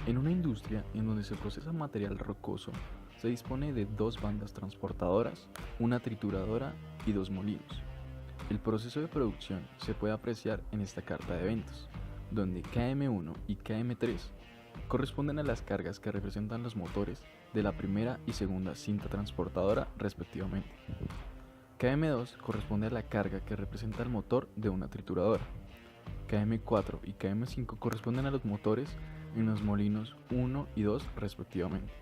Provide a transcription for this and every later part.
En una industria en donde se procesa material rocoso, se dispone de dos bandas transportadoras, una trituradora y dos molinos. El proceso de producción se puede apreciar en esta carta de eventos, donde KM1 y KM3 corresponden a las cargas que representan los motores de la primera y segunda cinta transportadora respectivamente. KM2 corresponde a la carga que representa el motor de una trituradora. KM4 y KM5 corresponden a los motores en los molinos 1 y 2 respectivamente.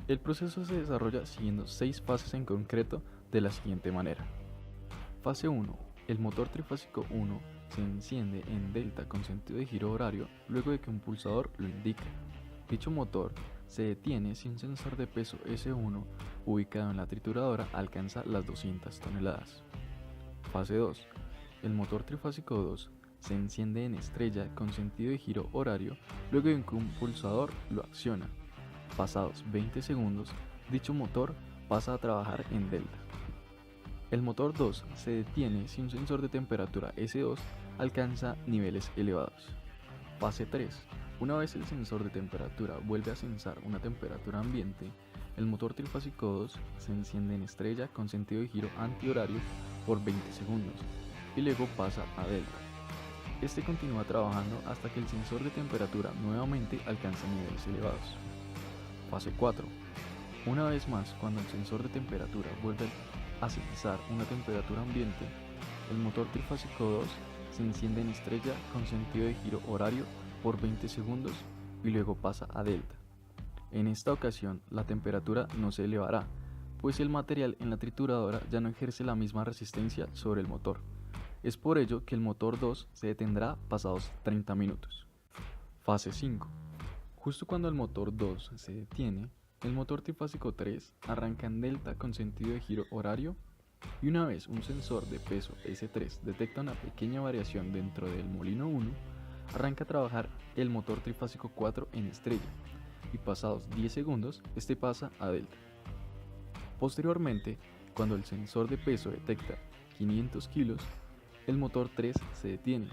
El proceso se desarrolla siguiendo 6 fases en concreto de la siguiente manera. Fase 1. El motor trifásico 1 se enciende en delta con sentido de giro horario luego de que un pulsador lo indique. Dicho motor se detiene si un sensor de peso S1 ubicado en la trituradora alcanza las 200 toneladas. Fase 2. El motor trifásico 2 se enciende en estrella con sentido de giro horario luego de que un pulsador lo acciona. Pasados 20 segundos, dicho motor pasa a trabajar en delta. El motor 2 se detiene si un sensor de temperatura S2 alcanza niveles elevados. Fase 3. Una vez el sensor de temperatura vuelve a sensar una temperatura ambiente, el motor trifásico 2 se enciende en estrella con sentido de giro antihorario por 20 segundos y luego pasa a delta. Este continúa trabajando hasta que el sensor de temperatura nuevamente alcanza niveles elevados. Fase 4. Una vez más, cuando el sensor de temperatura vuelve a sensar una temperatura ambiente, el motor trifásico 2 se enciende en estrella con sentido de giro horario por 20 segundos y luego pasa a delta. En esta ocasión, la temperatura no se elevará, pues el material en la trituradora ya no ejerce la misma resistencia sobre el motor. Es por ello que el motor 2 se detendrá pasados 30 minutos. Fase 5. Justo cuando el motor 2 se detiene, el motor trifásico 3 arranca en delta con sentido de giro horario y una vez un sensor de peso S3 detecta una pequeña variación dentro del molino 1, arranca a trabajar el motor trifásico 4 en estrella y pasados 10 segundos este pasa a delta. Posteriormente, cuando el sensor de peso detecta 500 kilos, el motor 3 se detiene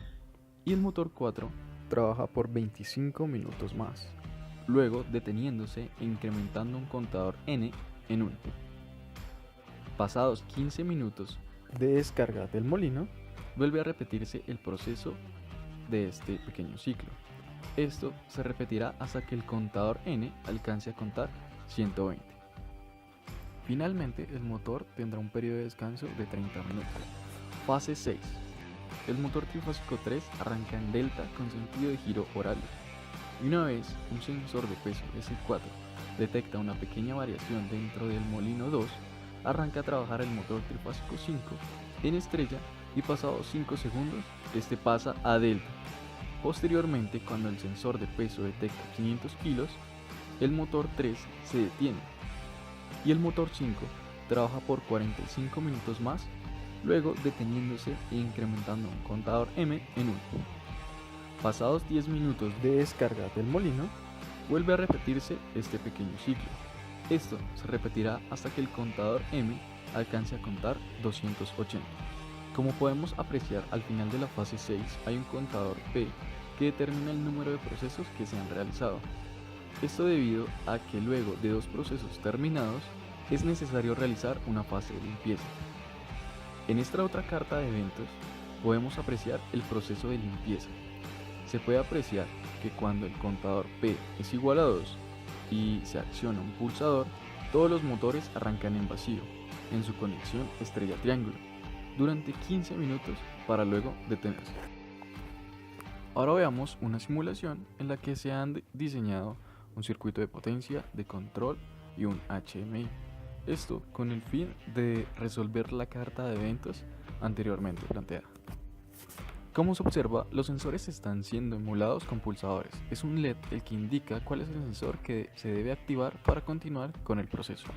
y el motor 4 trabaja por 25 minutos más, luego deteniéndose e incrementando un contador N en 1. Pasados 15 minutos de descarga del molino, vuelve a repetirse el proceso de este pequeño ciclo. Esto se repetirá hasta que el contador N alcance a contar 120. Finalmente, el motor tendrá un periodo de descanso de 30 minutos. Fase 6. El motor trifásico 3 arranca en delta con sentido de giro horario. Y una vez un sensor de peso S4 detecta una pequeña variación dentro del molino 2, arranca a trabajar el motor trifásico 5 en estrella y pasados 5 segundos, este pasa a delta. Posteriormente, cuando el sensor de peso detecta 500 kilos, el motor 3 se detiene y el motor 5 trabaja por 45 minutos más, luego deteniéndose e incrementando un contador M en 1. Pasados 10 minutos de descarga del molino, vuelve a repetirse este pequeño ciclo. Esto se repetirá hasta que el contador M alcance a contar 280. Como podemos apreciar, al final de la fase 6 hay un contador P que determina el número de procesos que se han realizado. Esto debido a que luego de 2 procesos terminados es necesario realizar una fase de limpieza. En esta otra carta de eventos podemos apreciar el proceso de limpieza. Se puede apreciar que cuando el contador P es igual a 2 y se acciona un pulsador, todos los motores arrancan en vacío, en su conexión estrella-triángulo, durante 15 minutos para luego detenerse. Ahora veamos una simulación en la que se han diseñado un circuito de potencia, de control y un HMI. Esto con el fin de resolver la carta de eventos anteriormente planteada. Como se observa, los sensores están siendo emulados con pulsadores. Es un LED el que indica cuál es el sensor que se debe activar para continuar con el proceso.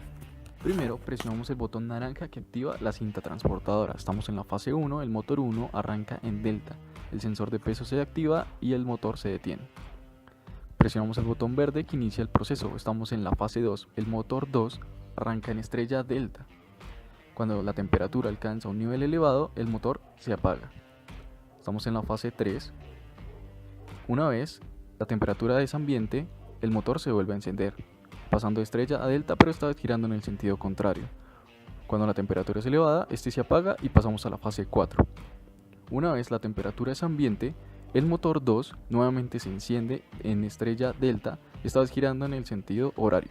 Primero presionamos el botón naranja que activa la cinta transportadora. Estamos en la fase 1, el motor 1 arranca en delta, el sensor de peso se activa y el motor se detiene. Presionamos el botón verde que inicia el proceso. Estamos en la fase 2, el motor 2 arranca en estrella delta. Cuando la temperatura alcanza un nivel elevado, el motor se apaga. Estamos en la fase 3. Una vez la temperatura es ambiente, el motor se vuelve a encender, pasando de estrella a delta, pero esta vez girando en el sentido contrario. Cuando la temperatura es elevada, este se apaga y pasamos a la fase 4. Una vez la temperatura es ambiente, el motor 2 nuevamente se enciende en estrella delta, esta vez girando en el sentido horario.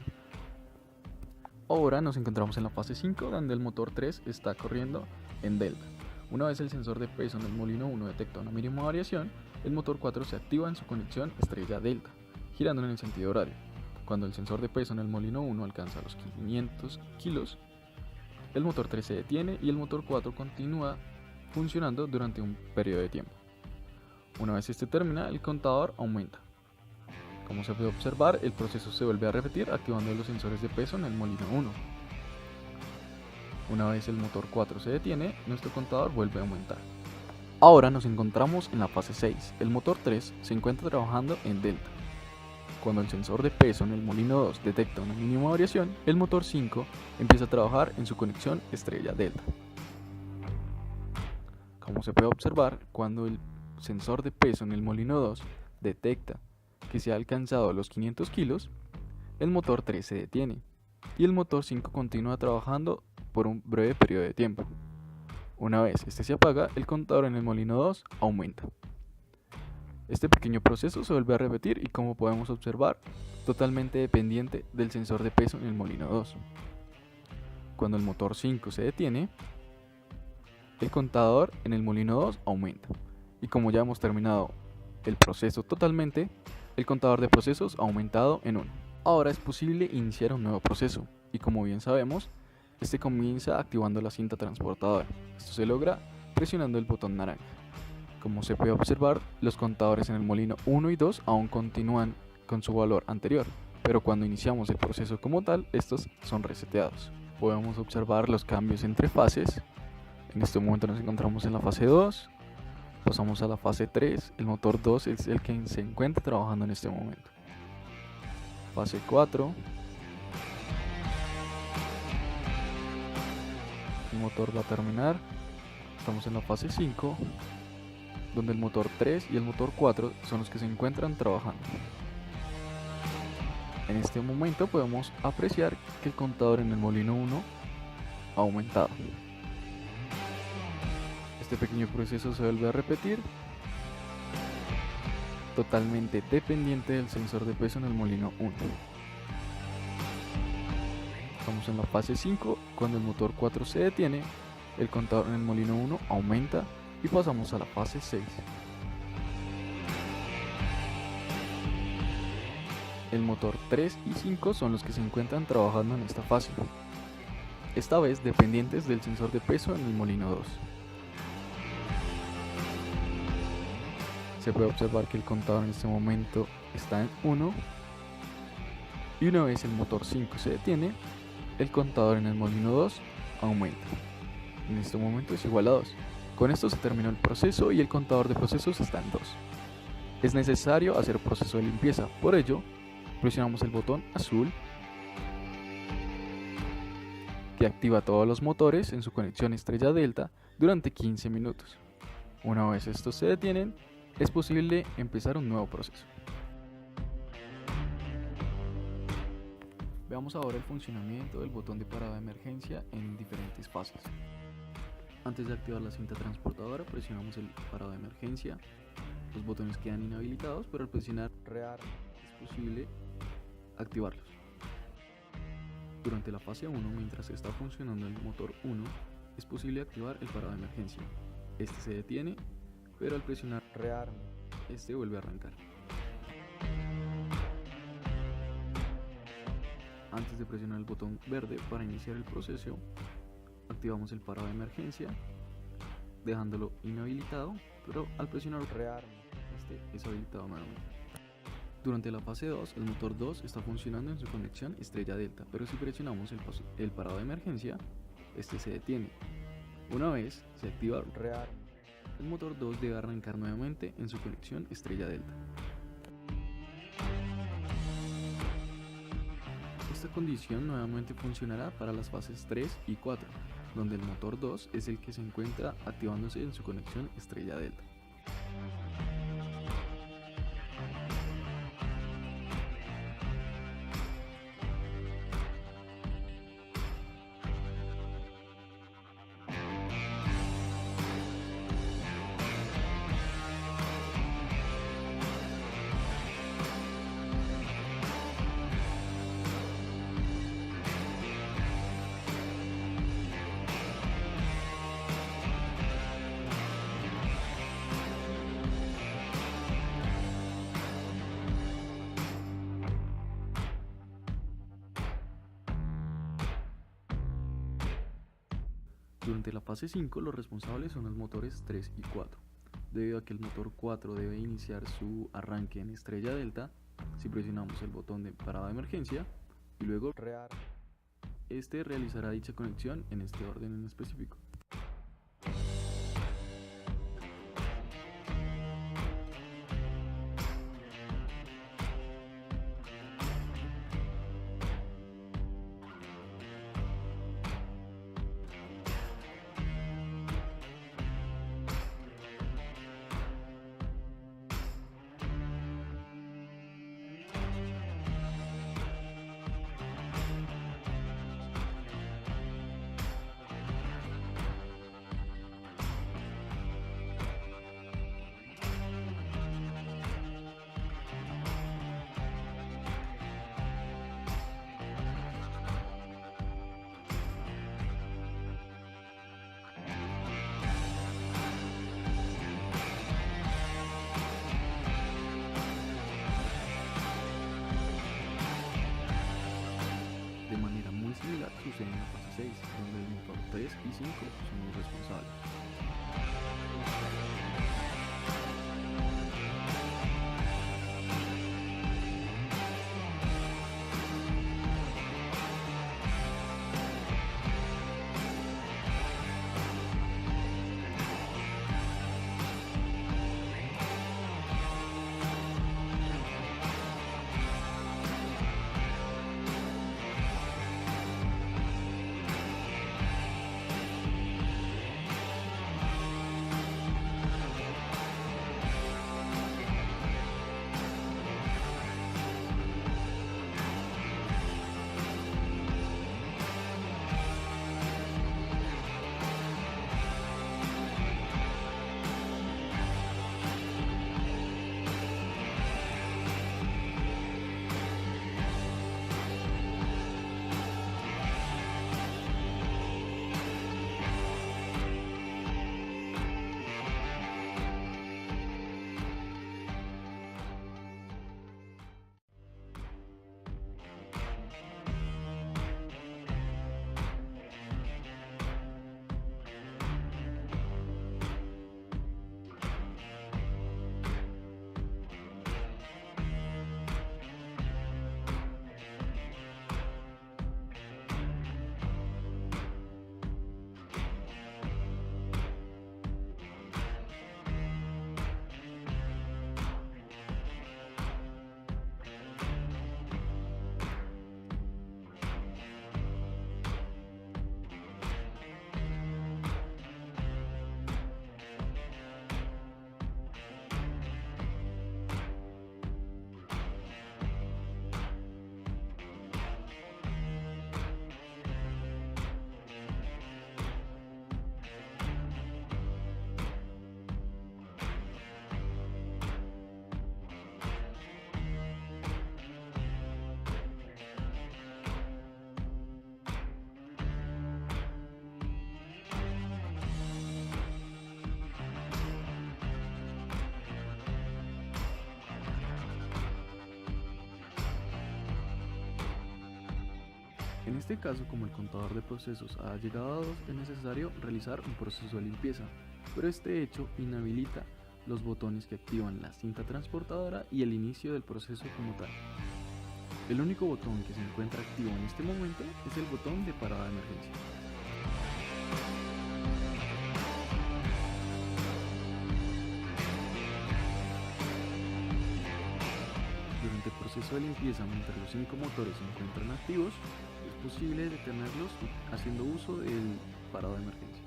Ahora nos encontramos en la fase 5, donde el motor 3 está corriendo en delta. Una vez el sensor de peso en el molino 1 detecta una mínima variación, el motor 4 se activa en su conexión estrella delta, girando en el sentido horario. Cuando el sensor de peso en el molino 1 alcanza los 500 kilos, el motor 3 se detiene y el motor 4 continúa funcionando durante un periodo de tiempo. Una vez este termina, el contador aumenta. Como se puede observar, el proceso se vuelve a repetir activando los sensores de peso en el molino 1. Una vez el motor 4 se detiene, nuestro contador vuelve a aumentar. Ahora nos encontramos en la fase 6. El motor 3 se encuentra trabajando en delta. Cuando el sensor de peso en el molino 2 detecta una mínima variación, el motor 5 empieza a trabajar en su conexión estrella delta. Como se puede observar, cuando el sensor de peso en el molino 2 detecta que se ha alcanzado los 500 kilos, el motor 3 se detiene y el motor 5 continúa trabajando por un breve periodo de tiempo. Una vez este se apaga, el contador en el molino 2 aumenta. Este pequeño proceso se vuelve a repetir y, como podemos observar, totalmente dependiente del sensor de peso en el molino 2. Cuando el motor 5 se detiene, el contador en el molino 2 aumenta. Y como ya hemos terminado el proceso totalmente, el contador de procesos ha aumentado en 1. Ahora es posible iniciar un nuevo proceso, y como bien sabemos, este comienza activando la cinta transportadora. Esto se logra presionando el botón naranja. Como se puede observar, los contadores en el molino 1 y 2 aún continúan con su valor anterior, pero cuando iniciamos el proceso como tal, estos son reseteados. Podemos observar los cambios entre fases. En este momento nos encontramos en la fase 2, pasamos a la fase 3, el motor 2 es el que se encuentra trabajando en este momento. Fase 4, el motor va a terminar, estamos en la fase 5, donde el motor 3 y el motor 4 son los que se encuentran trabajando. En este momento podemos apreciar que el contador en el molino 1 ha aumentado. Este pequeño proceso se vuelve a repetir, totalmente dependiente del sensor de peso en el molino 1. Estamos en la fase 5, cuando el motor 4 se detiene, el contador en el molino 1 aumenta y pasamos a la fase 6. El motor 3 y 5 son los que se encuentran trabajando en esta fase, esta vez dependientes del sensor de peso en el molino 2. Se puede observar que el contador en este momento está en 1 y una vez el motor 5 se detiene, el contador en el molino 2 aumenta. En este momento es igual a 2. Con esto se terminó el proceso y el contador de procesos está en 2. Es necesario hacer proceso de limpieza, por ello presionamos el botón azul que activa todos los motores en su conexión estrella delta durante 15 minutos. Una vez estos se detienen, es posible empezar un nuevo proceso. Veamos ahora el funcionamiento del botón de parada de emergencia en diferentes fases. Antes de activar la cinta transportadora, presionamos el parado de emergencia. Los botones quedan inhabilitados, pero al presionar rearm es posible activarlos. Durante la fase 1, mientras está funcionando el motor 1, es posible activar el parado de emergencia. Este se detiene, pero al presionar rearm, este vuelve a arrancar. Antes de presionar el botón verde para iniciar el proceso, activamos el parado de emergencia, dejándolo inhabilitado, pero al presionar rearm, este es habilitado nuevamente. Durante la fase 2, el motor 2 está funcionando en su conexión estrella delta, pero si presionamos el parado de emergencia, este se detiene. Una vez se activa rearm, el motor 2 debe arrancar nuevamente en su conexión estrella delta. Esta condición nuevamente funcionará para las fases 3 y 4, donde el motor 2 es el que se encuentra activándose en su conexión estrella delta. Durante la fase 5 los responsables son los motores 3 y 4, debido a que el motor 4 debe iniciar su arranque en estrella delta si presionamos el botón de parada de emergencia y luego este realizará dicha conexión en este orden en específico. De manera muy similar sucede en la fase 6, donde el motor 3 y 5 son los responsables. En este caso, como el contador de procesos ha llegado a 2, es necesario realizar un proceso de limpieza, pero este hecho inhabilita los botones que activan la cinta transportadora y el inicio del proceso como tal. El único botón que se encuentra activo en este momento es el botón de parada de emergencia. Durante el proceso de limpieza, mientras los 5 motores se encuentran activos, es posible detenerlos haciendo uso del parado de emergencia.